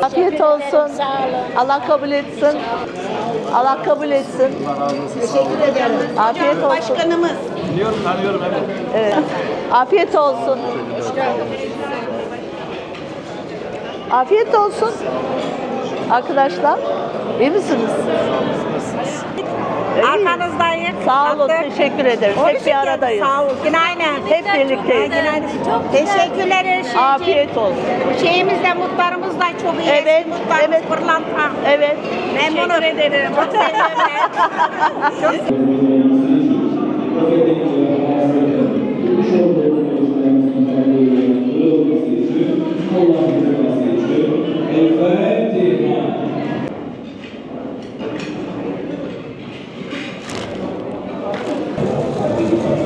Afiyet olsun. Allah kabul etsin. Allah kabul etsin. Teşekkür ederim. Afiyet olsun. Başkanımız. Biliyorum, tanıyorum evet. Evet. Afiyet olsun. Afiyet olsun. Arkadaşlar, iyi misiniz? Arkanızdayız. Sağ olun, Attık. teşekkür ederiz. Hep bir aradayız. Sağ olun. Günaydın. Hep birlikteyiz. Teşekkürler. Afiyet olsun. Şeyimiz de mutlarımız da çok iyi. Evet, Mutlarımız evet. pırlanta. Evet. Memnunum. Teşekkür ederim. Çok Thank you.